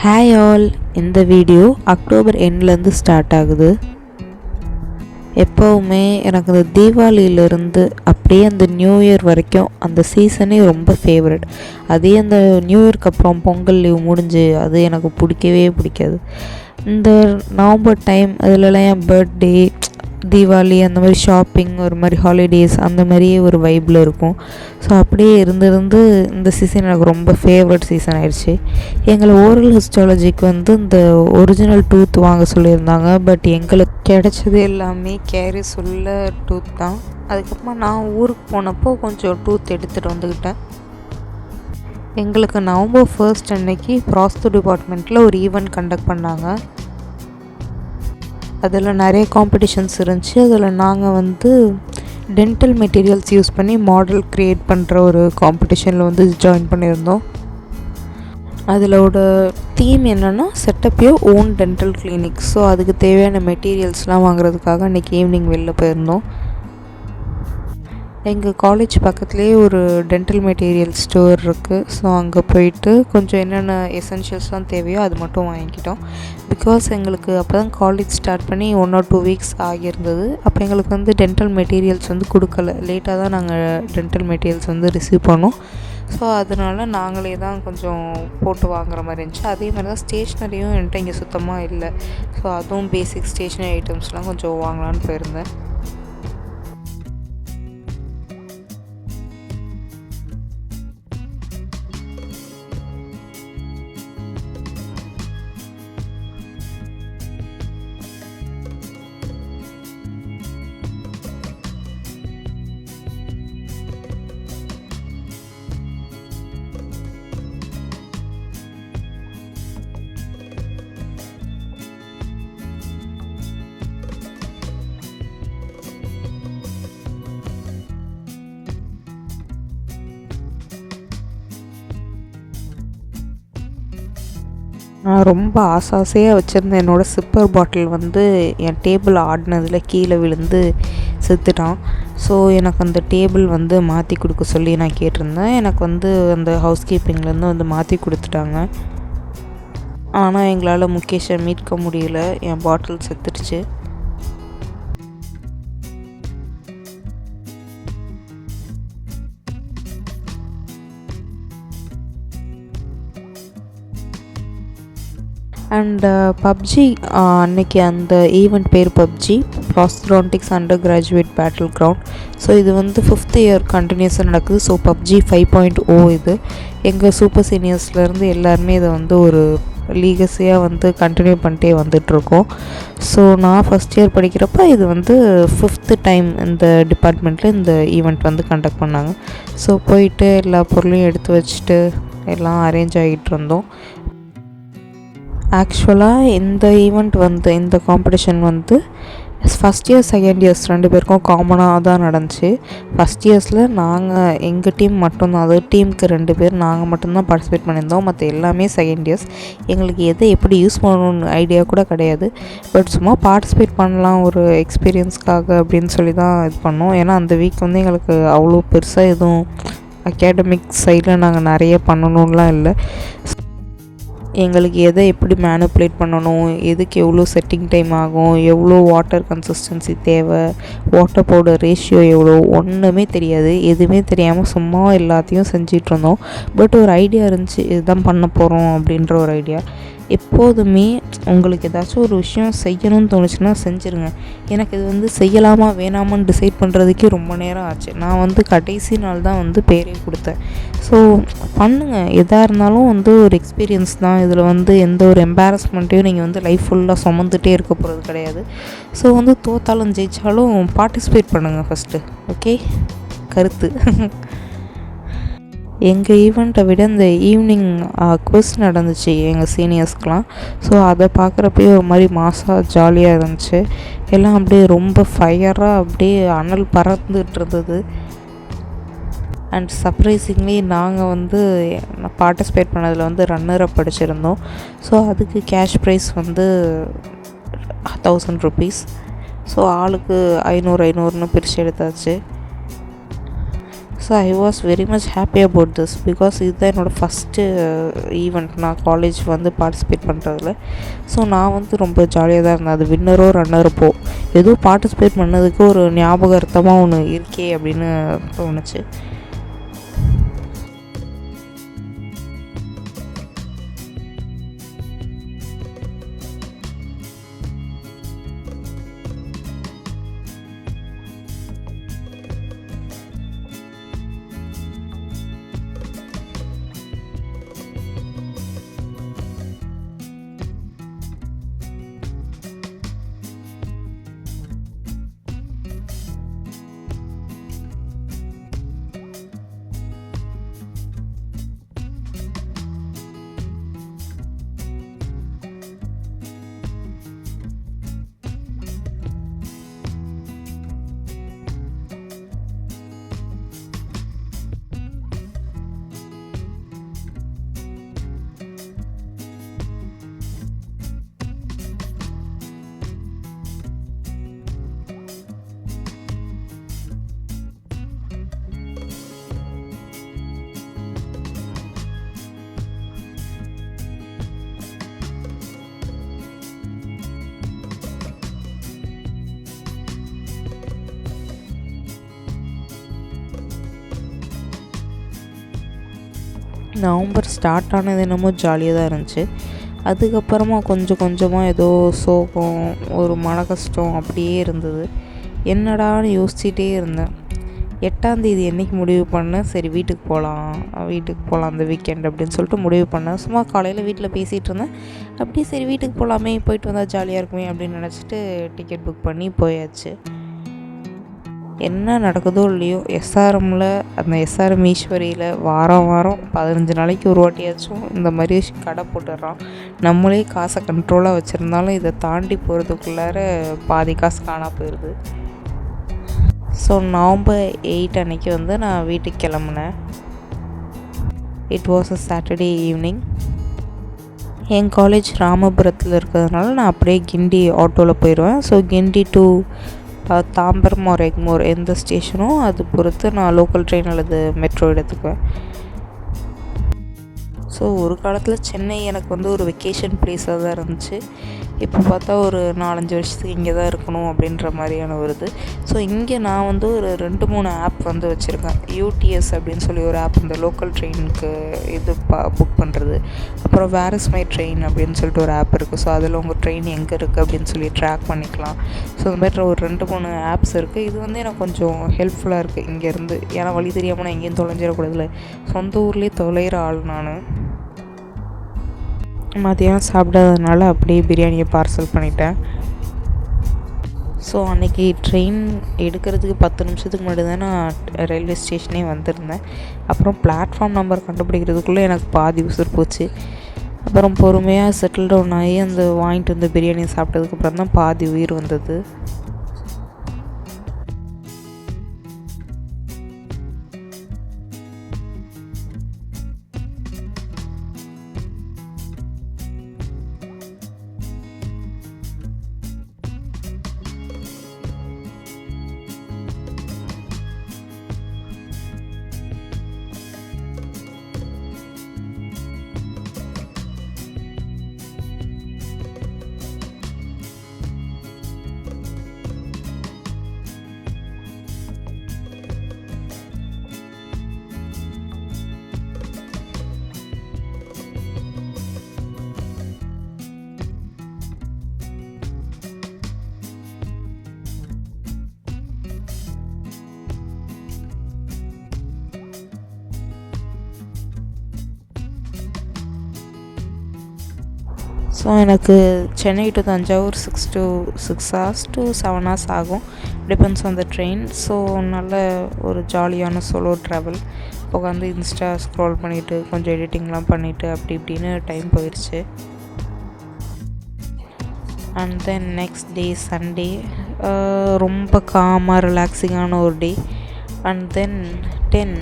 Hi all, இந்த video October எண்ட்லேருந்து start ஆகுது. எப்போவுமே எனக்கு இந்த தீபாவளியிலேருந்து அப்படியே அந்த நியூ இயர் வரைக்கும் அந்த சீசனே ரொம்ப ஃபேவரட். அதே அந்த நியூ இயர்க்கு அப்புறம் பொங்கல் லீவ் முடிஞ்சு அது எனக்கு பிடிக்கவே பிடிக்காது. இந்த நவம்பர் டைம் அதிலலாம் என் பர்த்டே, தீபாவளி அந்த மாதிரி ஷாப்பிங், ஒரு மாதிரி ஹாலிடேஸ் அந்த மாதிரியே ஒரு வைப்பில் இருக்கும். ஸோ அப்படியே இருந்து இந்த சீசன் எனக்கு ரொம்ப ஃபேவரட் சீசன் ஆயிடுச்சு. எங்களை ஓரல் ஹிஸ்டாலஜிக்கு இந்த ஒரிஜினல் டூத் வாங்க சொல்லியிருந்தாங்க. பட் எங்களுக்கு கிடைச்சது எல்லாமே கேரிஸ் உள்ள டூத் தான். அதுக்கப்புறமா நான் ஊருக்கு போனப்போ கொஞ்சம் டூத் எடுத்துகிட்டு வந்துக்கிட்டேன். எங்களுக்கு நவம்பர் 1 அன்னைக்கு ப்ராஸ்தோ டிபார்ட்மெண்ட்டில் ஒரு ஈவெண்ட் கண்டக்ட் பண்ணாங்க. அதில் நிறைய காம்படிஷன்ஸ் இருந்துச்சு. அதில் நாங்கள் டென்டல் மெட்டீரியல்ஸ் யூஸ் பண்ணி மாடல் க்ரியேட் பண்ணுற ஒரு காம்படிஷனில் ஜாயின் பண்ணியிருந்தோம். அதிலோட தீம் என்னென்னா set up your own dental clinic. So அதுக்கு தேவையான மெட்டீரியல்ஸ்லாம் வாங்குறதுக்காக அன்றைக்கி ஈவினிங் வெளில போயிருந்தோம். எங்கள் காலேஜ் பக்கத்துலேயே ஒரு டென்டல் மெட்டீரியல் ஸ்டோர் இருக்குது. ஸோ அங்கே போயிட்டு கொஞ்சம் என்னென்ன எசென்ஷியல்ஸ்லாம் தேவையோ அது மட்டும் வாங்கிக்கிட்டோம். பிகாஸ் எங்களுக்கு அப்போ தான் காலேஜ் ஸ்டார்ட் பண்ணி 1 or 2 weeks ஆகியிருந்தது. அப்போ எங்களுக்கு டென்டல் மெட்டீரியல்ஸ் கொடுக்கல. லேட்டாக தான் நாங்கள் டென்டல் மெட்டீரியல்ஸ் ரிசீவ் பண்ணோம். ஸோ அதனால் நாங்களே தான் கொஞ்சம் போட்டு வாங்குற மாதிரி இருந்துச்சு. அதே மாதிரி தான் ஸ்டேஷ்னரியும் என்கிட்ட இங்கே சுத்தமாக இல்லை. ஸோ அதுவும் பேசிக் ஸ்டேஷ்னரி ஐட்டம்ஸ்லாம் கொஞ்சம் வாங்கலான்னு போயிருந்தேன். நான் ரொம்ப ஆசையாக வச்சுருந்த என்னோடய சிப்பர் பாட்டில் என் டேபிள் ஆடினதில் கீழே விழுந்து செத்துட்டான். ஸோ எனக்கு அந்த டேபிள் மாற்றி கொடுக்க சொல்லி நான் கேட்டிருந்தேன். எனக்கு அந்த ஹவுஸ் கீப்பிங்லேருந்து மாற்றி கொடுத்துட்டாங்க. ஆனால் எங்களால் முகேஷை மீட்க முடியல. என் பாட்டில் செத்துடுச்சு. அண்ட் பப்ஜி அன்னைக்கு அந்த ஈவெண்ட் பேர் PUBG prosthodontics undergraduate battleground. So இது 5th இயர் கண்டினியூஸாக நடக்குது. ஸோ பப்ஜி 5.0 இது எங்கள் சூப்பர் சீனியர்ஸ்லேருந்து எல்லாருமே இதை ஒரு லீகஸியாக கண்டினியூ பண்ணிட்டே வந்துட்ருக்கோம். ஸோ நான் ஃபஸ்ட் இயர் படிக்கிறப்ப இது 5th டைம் இந்த டிபார்ட்மெண்ட்டில் இந்த ஈவெண்ட் கண்டக்ட் பண்ணாங்க. ஸோ போயிட்டு எல்லா பொருளையும் எடுத்து வச்சுட்டு எல்லாம் அரேஞ்ச் ஆகிட்டு இருந்தோம். ஆக்சுவலாக இந்த ஈவெண்ட் இந்த competition first year second years 2 பேருக்கும் காமனாக தான் நடந்துச்சு. ஃபஸ்ட் இயர்ஸில் நாங்கள் எங்கள் டீம் மட்டும்தான், அதாவது டீமுக்கு 2 பேர் நாங்கள் மட்டும்தான் பார்ட்டிசிபேட் பண்ணியிருந்தோம். மற்ற எல்லாமே செகண்ட் இயர்ஸ். எங்களுக்கு எதை எப்படி யூஸ் பண்ணணும்னு ஐடியா கூட கிடையாது. பட் சும்மா பார்ட்டிசிபேட் பண்ணலாம் ஒரு எக்ஸ்பீரியன்ஸ்க்காக அப்படின்னு சொல்லி தான் இது பண்ணோம். ஏன்னா அந்த வீக் எங்களுக்கு அவ்வளோ பெருசாக எதுவும் அகாடமிக் சைடில் நாங்கள் நிறைய பண்ணணும்லாம் இல்லை. எங்களுக்கு எதை எப்படி மேனிப்புலேட் பண்ணணும், எதுக்கு எவ்வளோ செட்டிங் டைம் ஆகும், எவ்வளோ வாட்டர் கன்சிஸ்டன்சி தேவை, வாட்டர் பவுடர் ரேஷியோ எவ்வளோ, ஒன்றுமே தெரியாது. எதுவுமே தெரியாமல் சும்மா எல்லாத்தையும் செஞ்சிட்ருந்தோம். பட் ஒரு ஐடியா இருந்துச்சு, இதுதான் பண்ண போகிறோம் அப்படின்ற ஒரு ஐடியா. எப்போதுமே உங்களுக்கு ஏதாச்சும் ஒரு விஷயம் செய்யணும்னு தோணுச்சுன்னா செஞ்சுருங்க. எனக்கு இது செய்யலாமா வேணாமான்னு டிசைட் பண்ணுறதுக்கே ரொம்ப நேரம் ஆச்சு. நான் கடைசி நாள் தான் பேரே கொடுத்தேன். ஸோ பண்ணுங்கள், எதாக இருந்தாலும் ஒரு எக்ஸ்பீரியன்ஸ் தான். இதில் எந்த ஒரு எம்பாரஸ்மெண்ட்டையும் நீங்கள் லைஃப் ஃபுல்லாக சுமந்துகிட்டே இருக்க போகிறது கிடையாது. ஸோ தோத்தாலும் ஜெயித்தாலும் பார்ட்டிசிபேட் பண்ணுங்கள் ஃபஸ்ட்டு. ஓகே, கருத்து. எங்கள் ஈவெண்ட்டை விட இந்த ஈவினிங் குவிஸ் நடந்துச்சு எங்கள் சீனியர்ஸ்க்கெலாம். ஸோ அதை பார்க்குறப்பயே ஒரு மாதிரி மாசாக ஜாலியாக இருந்துச்சு. எல்லாம் அப்படியே ரொம்ப ஃபயராக அப்படியே அனல் பறந்துட்டு இருந்தது. அண்ட் சர்ப்ரைசிங்லி நாங்கள் பார்ட்டிசிபேட் பண்ணதில் ரன்னரப் படிச்சிருந்தோம். ஸோ அதுக்கு கேஷ் ப்ரைஸ் 1000 rupees. ஸோ ஆளுக்கு 500 500ன்னு பிரித்து எடுத்தாச்சு. So I was very much happy about this because இதுதான் என்னோடய ஃபஸ்ட்டு ஈவெண்ட் நான் காலேஜ் வந்து பார்ட்டிசிபேட் பண்ணுறதுல. ஸோ நான் வந்து ரொம்ப ஜாலியாக தான் இருந்தேன். அது வின்னரோ ரன்னரோ ஏதோ பார்ட்டிசிபேட் பண்ணதுக்கு ஒரு ஞாபகார்த்தமாக ஒன்று இருக்கே அப்படின்னு தோணுச்சு. நவம்பர் ஸ்டார்ட் ஆனது என்னமோ ஜாலியாக தான் இருந்துச்சு. அதுக்கப்புறமா கொஞ்சம் கொஞ்சமாக ஏதோ சோகம், ஒரு மன கஷ்டம் அப்படியே இருந்தது. என்னடான்னு யோசிச்சுட்டே இருந்தேன். 8ஆந்தேதி என்றைக்கு முடிவு பண்ணேன், சரி வீட்டுக்கு போகலாம் அந்த வீக்கெண்ட் அப்படின்னு சொல்லிட்டு முடிவு பண்ணேன். சும்மா காலையில் வீட்டில் பேசிகிட்டு இருந்தேன். அப்படியே சரி வீட்டுக்கு போகலாமே, போயிட்டு வந்தால் ஜாலியாக இருக்குமே அப்படின்னு நினச்சிட்டு டிக்கெட் புக் பண்ணி போயாச்சு. என்ன நடக்குதோ இல்லையோ எஸ்ஆர்எம்மில் அந்த எஸ்ஆர்எம் ஈஸ்வரியில் வாரம் 15 நாளைக்கு ஒரு வாட்டியாச்சும் இந்த மாதிரி கடை போட்டுடுறான். நம்மளே காசை கண்ட்ரோலாக வச்சுருந்தாலும் இதை தாண்டி போகிறதுக்குள்ளார பாதி காசு காணா போயிடுது. ஸோ நவம்பர் 8 அன்றைக்கி வந்து நான் வீட்டுக்கு கிளம்புனேன். It was a Saturday evening. என் காலேஜ் ராமபுரத்தில் இருக்கிறதுனால நான் அப்படியே கிண்டி ஆட்டோவில் போயிடுவேன். So Guindy to Tambaram or Egmore எந்த ஸ்டேஷனோ அது பொறுத்து நான் லோக்கல் ட்ரெயின் அல்லது மெட்ரோ எடுத்துக்குவேன். ஸோ ஒரு காலத்தில் சென்னை எனக்கு வந்து ஒரு வெக்கேஷன் பிளேஸாக தான் இருந்துச்சு. இப்போ பார்த்தா ஒரு 4-5 வருஷத்துக்கு இங்கே தான் இருக்கணும் அப்படின்ற மாதிரியான வருது. ஸோ இங்கே நான் வந்து ஒரு 2-3 ஆப் வந்து வச்சுருக்கேன். யூடிஎஸ் அப்படின்னு சொல்லி ஒரு ஆப், இந்த லோக்கல் ட்ரெயினுக்கு இது புக் பண்ணுறது. அப்புறம் வேர் இஸ் மை ட்ரெயின் அப்படின்னு சொல்லிட்டு ஒரு ஆப் இருக்குது. ஸோ அதில் உங்கள் ட்ரெயின் எங்கே இருக்குது அப்படின்னு சொல்லி ட்ராக் பண்ணிக்கலாம். ஸோ இந்த மாதிரி ஒரு 2-3 ஆப்ஸ் இருக்குது. இது வந்து எனக்கு கொஞ்சம் ஹெல்ப்ஃபுல்லாக இருக்குது இங்கேருந்து. ஏன்னா வழி தெரியாமல் நான் எங்கேயும் தொலைஞ்சிடக்கூடாதுல. சொந்த ஊர்லேயே தொலைகிற ஆள் நான். மதியம் சாப்பிடாததுனால அப்படியே பிரியாணியை பார்சல் பண்ணிட்டேன். ஸோ அன்றைக்கி ட்ரெயின் எடுக்கிறதுக்கு 10 நிமிஷத்துக்கு முன்னாடி தான் நான் ரயில்வே ஸ்டேஷனே வந்திருந்தேன். அப்புறம் பிளாட்ஃபார்ம் நம்பர் கண்டுபிடிக்கிறதுக்குள்ளே எனக்கு பாதி உசுர் போச்சு. அப்புறம் பொறுமையாக செட்டில் டவுன் ஆகி அந்த வாங்கிட்டு வந்து பிரியாணி சாப்பிட்டதுக்கப்புறம் தான் பாதி உயிர் வந்தது. ஸோ எனக்கு Chennai to Thanjavur 6 hours to 7 hours ஆகும், depends on the train. So நல்ல ஒரு ஜாலியான சோலோ ட்ராவல். உட்காந்து இன்ஸ்டா ஸ்க்ரோல் பண்ணிவிட்டு கொஞ்சம் எடிட்டிங்லாம் பண்ணிவிட்டு அப்படி இப்படின்னு டைம் போயிடுச்சு. And then next day Sunday, ரொம்ப காமாக ரிலாக்ஸிங்கான ஒரு day. And then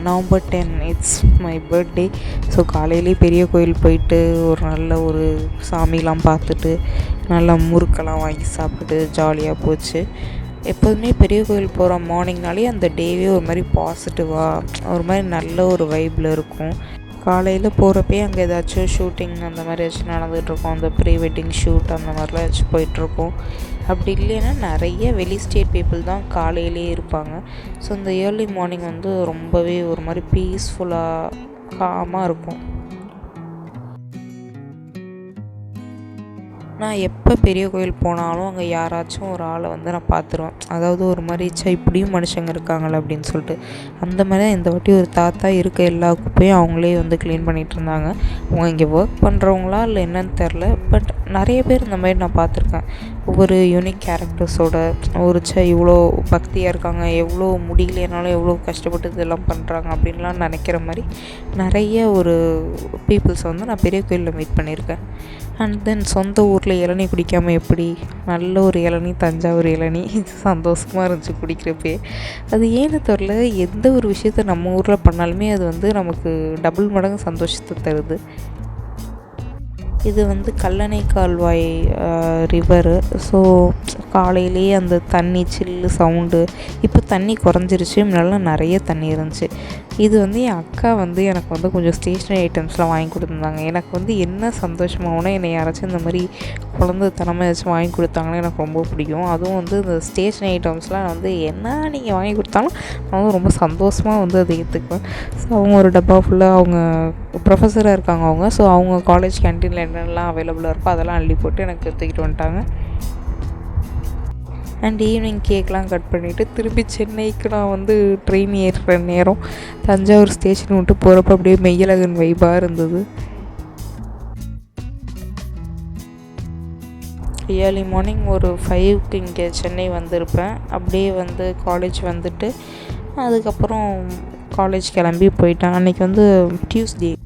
November 10 it's my birthday. So காலையிலே பெரிய கோயில் போயிட்டு ஒரு நல்ல ஒரு சாமிலாம் பார்த்துட்டு நல்லா முறுக்கெல்லாம் வாங்கி சாப்பிட்டுட்டு ஜாலியாக போச்சு. எப்போதுமே பெரிய கோயில் போகிற மார்னிங்னாலே அந்த டேவே ஒரு மாதிரி பாசிட்டிவாக ஒரு மாதிரி நல்ல ஒரு வைப்பில் இருக்கும். காலையில் போகிறப்பே அங்கே ஏதாச்சும் ஷூட்டிங் அந்த மாதிரி ஏதாச்சும் நடந்துகிட்ருக்கோம். அந்த ப்ரீ வெட்டிங் ஷூட் அந்த மாதிரிலாம் ஏதாச்சும் போயிட்டுருக்கோம். அப்படி இல்லைன்னா நிறைய வெளி ஸ்டேட் பீப்புள் தான் காலையிலே இருப்பாங்க. ஸோ இந்த ஏர்லி மார்னிங் வந்து ரொம்பவே ஒரு மாதிரி பீஸ்ஃபுல்லாக காமாக இருக்கும். நான் எப்போ பெரிய கோயில் போனாலும் அங்கே யாராச்சும் ஒரு ஆளை வந்து நான் பார்த்துருவேன். அதாவது ஒரு மாதிரி இப்படியும் மனுஷங்க இருக்காங்களே அப்படின்னு சொல்லிட்டு. அந்த மாதிரி தான் இந்த வாட்டி ஒரு தாத்தா இருக்க எல்லா குப்பையும் அவங்களே வந்து க்ளீன் பண்ணிகிட்டு இருந்தாங்க. அவங்க இங்கே ஒர்க் பண்ணுறவங்களா இல்லை என்னன்னு தெரில, பட் நிறைய பேர் இந்த மாதிரி நான் பார்த்துருக்கேன். ஒவ்வொரு யூனிக் கேரக்டர்ஸோட ஒரு இவ்வளோ பக்தியாக இருக்காங்க, எவ்வளோ முடியலைனாலும் எவ்வளோ கஷ்டப்பட்டு இதெல்லாம் பண்ணுறாங்க அப்படின்லாம் நினைக்கிற மாதிரி நிறைய ஒரு பீப்புள்ஸ் வந்து நான் பெரிய கோயிலில் மீட் பண்ணியிருக்கேன். அண்ட் தென் சொந்த ஊரில் இளநீ குடிக்காமல் எப்படி, நல்ல ஒரு இளநீ தஞ்சாவூர் இளநீ சந்தோஷமாக இருந்துச்சு குடிக்கிறப்பே. அது ஏன்னு தெரில, எந்த ஒரு விஷயத்த நம்ம ஊரில் பண்ணாலுமே அது வந்து நமக்கு டபுள் மடங்கு சந்தோஷத்தை தருது. இது வந்து கல்லணை கால்வாய் ரிவரு. ஸோ காலையிலேயே அந்த தண்ணி சில்லு சவுண்டு. இப்போ தண்ணி குறைஞ்சிருச்சு, முன்னாடிலாம் நிறைய தண்ணி இருந்துச்சு. இது வந்து என் அக்கா வந்து எனக்கு வந்து கொஞ்சம் ஸ்டேஷ்னரி ஐட்டம்ஸ்லாம் வாங்கி கொடுத்துருந்தாங்க. எனக்கு வந்து என்ன சந்தோஷமாகனா, என்னை யாராச்சும் இந்த மாதிரி குழந்தைத்தனமாக ஏதாச்சும் வாங்கி கொடுத்தாங்கன்னா எனக்கு ரொம்ப பிடிக்கும். அதுவும் வந்து இந்த ஸ்டேஷ்னரி ஐட்டம்ஸ்லாம் வந்து என்ன நீங்கள் வாங்கி கொடுத்தாலும் நான் வந்து ரொம்ப சந்தோஷமாக வந்து அதை ஏற்றுக்குவேன். ஸோ அவங்க ஒரு டப்பா ஃபுல்லாக, அவங்க ப்ரொஃபஸராக இருக்காங்க அவங்க. ஸோ அவங்க காலேஜ் கேன்டீனில் என்னென்னலாம் அவைலபிளாக இருக்கோ அதெல்லாம் அள்ளி போட்டு எனக்கு தூக்கிட்டு வந்துட்டாங்க. அண்ட் ஈவினிங் கேக்லாம் கட் பண்ணிவிட்டு திருப்பி சென்னைக்கு நான் வந்து ட்ரெயின் ஏறுற நேரம் தஞ்சாவூர் ஸ்டேஷன் விட்டு போகிறப்ப அப்படியே மெய்யழகன் வைப்பாக இருந்தது. ஏர்லி மார்னிங் ஒரு 5க்கு இங்கே சென்னை வந்திருப்பேன். அப்படியே வந்து காலேஜ் வந்துட்டு அதுக்கப்புறம் காலேஜ் கிளம்பி போயிட்டேன். அன்றைக்கி வந்து டியூஸ்டே.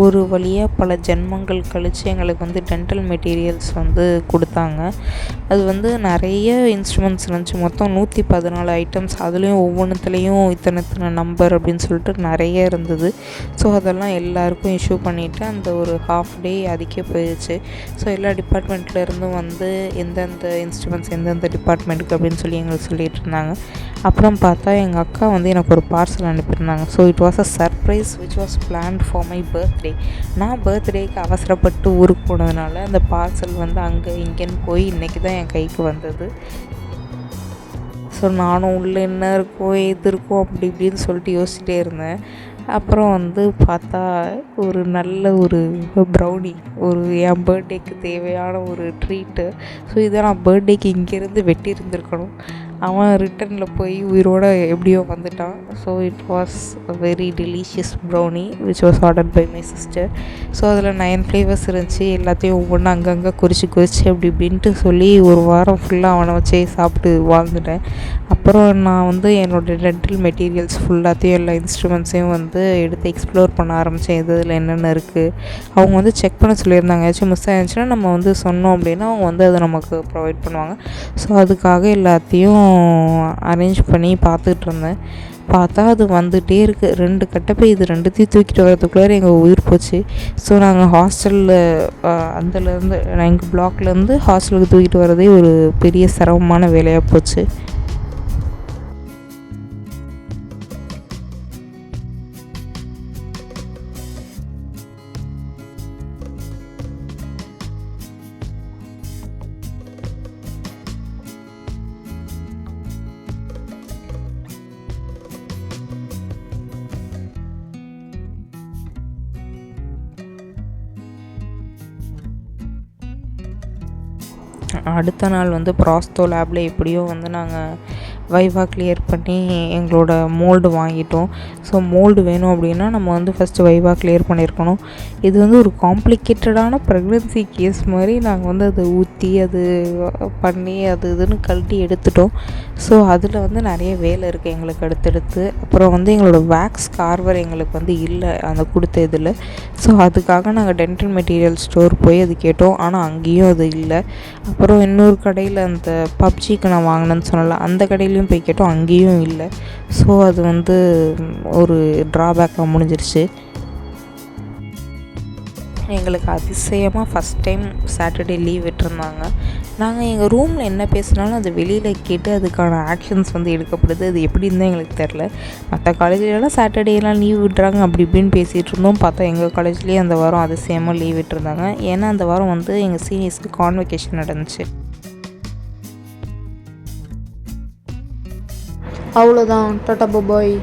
ஒரு வழியாக பல ஜென்மங்கள் கழித்து எங்களுக்கு வந்து டென்டல் மெட்டீரியல்ஸ் வந்து கொடுத்தாங்க. அது வந்து நிறைய இன்ஸ்ட்ருமெண்ட்ஸ் இருந்துச்சு. மொத்தம் 114 ஐட்டம்ஸ். அதுலேயும் ஒவ்வொன்றுத்துலேயும் இத்தனை நம்பர் அப்படின்னு சொல்லிட்டு நிறைய இருந்தது. ஸோ அதெல்லாம் எல்லாருக்கும் இஷ்யூ பண்ணிவிட்டு அந்த ஒரு ஹாஃப் டே அதுக்கே போயிடுச்சு. ஸோ எல்லா டிபார்ட்மெண்ட்லேருந்தும் வந்து எந்தெந்த இன்ஸ்ட்ருமெண்ட்ஸ் எந்தெந்த டிபார்ட்மெண்ட்டுக்கு அப்படின்னு சொல்லி எங்களுக்கு சொல்லிகிட்டு இருந்தாங்க. அப்புறம் பார்த்தா எங்கள் அக்கா வந்து எனக்கு ஒரு பார்சல் அனுப்பியிருந்தாங்க. So it was a surprise which was planned for my birthday. நான் பர்த்டேக்கு அவசரப்பட்டு ஊருக்கு போனதுனால அந்த பார்சல் வந்து அங்கே இங்கேன்னு போய் இன்றைக்கி தான் என் கைக்கு வந்தது. ஸோ நானும் உள்ளே என்ன இருக்கோ ஏது இருக்கோ அப்படி இப்படின்னு சொல்லிட்டு யோசிச்சுட்டே இருந்தேன். அப்புறம் வந்து பார்த்தா ஒரு நல்ல ஒரு ப்ரௌனி, ஒரு என் பர்த்டேக்கு தேவையான ஒரு ட்ரீட்டு. ஸோ இதை நான் பர்த்டேக்கு இங்கேருந்து வெட்டி இருந்திருக்கணும். அவன் ரிட்டனில் போய் உயிரோடு எப்படியோ வந்துட்டான். So it was a very delicious brownie which was ordered by my sister. So அதில் 9 ஃப்ளேவர்ஸ் இருந்துச்சு. எல்லாத்தையும் ஒவ்வொன்றும் அங்கங்கே குறித்து அப்படி இப்படின்ட்டு சொல்லி ஒரு வாரம் ஃபுல்லாக அவனை வச்சே சாப்பிட்டு வாழ்ந்துட்டேன். அப்புறம் நான் வந்து என்னோடய டென்டல் மெட்டீரியல்ஸ் ஃபுல்லாத்தையும் எல்லா இன்ஸ்ட்ருமெண்ட்ஸையும் வந்து எடுத்து எக்ஸ்ப்ளோர் பண்ண ஆரம்பித்தேன். இதில் என்னென்ன இருக்குது அவங்க வந்து செக் பண்ண சொல்லியிருந்தாங்க. ஏதாச்சும் மிஸ் ஆகிடுச்சுன்னா நம்ம வந்து சொன்னோம் அப்படின்னா அவங்க வந்து அதை நமக்கு ப்ரொவைட் பண்ணுவாங்க. ஸோ அதுக்காக எல்லாத்தையும் அரேஞ்ச் பண்ணி பார்த்துட்டு இருந்தேன். பார்த்தா அது வந்துகிட்டே இருக்குது. 2 கட்டப்பை. இது 2த்தையும் தூக்கிட்டு வரதுக்குள்ளே எங்கள் உயிர் போச்சு. ஸோ நாங்கள் ஹாஸ்டலில் அந்தலேருந்து எங்கள் பிளாக்லேருந்து ஹாஸ்டலுக்கு தூக்கிட்டு வரதே ஒரு பெரிய சிரமமான வேலையாக போச்சு. அடுத்த நாள் வந்து ப்ராஸ்தோ லேபில் எப்படியோ வந்து நாங்கள் வைவா கிளியர் பண்ணி எங்களோட மோல்டு வாங்கிட்டோம். ஸோ மோல்டு வேணும் அப்படின்னா நம்ம வந்து ஃபஸ்ட்டு வைவா கிளியர் பண்ணியிருக்கணும். இது வந்து ஒரு காம்ப்ளிகேட்டடான ப்ரெக்னென்சி கேஸ் மாதிரி நாங்கள் வந்து அதை ஊற்றி அது பண்ணி அது இதுன்னு கழட்டி எடுத்துட்டோம். ஸோ அதில் வந்து நிறைய வேலை இருக்குது எங்களுக்கு அடுத்தடுத்து. அப்புறம் வந்து எங்களோட வேக்ஸ் கார்வர் எங்களுக்கு வந்து இல்லை அந்த கொடுத்த இதில். ஸோ அதுக்காக நாங்கள் டென்டல் மெட்டீரியல் ஸ்டோர் போய் அது கேட்டோம். ஆனால் அங்கேயும் அது இல்லை. அப்புறம் இன்னொரு கடையில் அந்த பப்ஜிக்கு நான் வாங்கினேன்னு சொன்னல, அந்த கடையிலையும் போய் கேட்டோம், அங்கேயும் இல்லை. ஸோ அது வந்து ஒரு ட்ராபேக்காக முடிஞ்சிருச்சு. எங்களுக்கு அதிசயமாக ஃபஸ்ட் டைம் சாட்டர்டே லீவ் விட்டுருந்தாங்க. நாங்கள் எங்கள் ரூமில் என்ன பேசினாலும் அது வெளியில் கேட்டு அதுக்கான ஆக்ஷன்ஸ் வந்து எடுக்கப்படுது. அது எப்படின்னு தான் எங்களுக்கு தெரில. மற்ற காலேஜ்லலாம் சாட்டர்டேலாம் லீவ் விட்றாங்க அப்படி இப்படின்னு பேசிகிட்டு இருந்தோம். பார்த்தா எங்கள் காலேஜ்லேயே அந்த வாரம் அதிசயமாக லீவ் விட்டுருந்தாங்க. ஏன்னா அந்த வாரம் வந்து எங்கள் சீனியர்ஸ்க்கு கான்வெகேஷன் நடந்துச்சு. அவ்வளோதான். டாடா பாய்.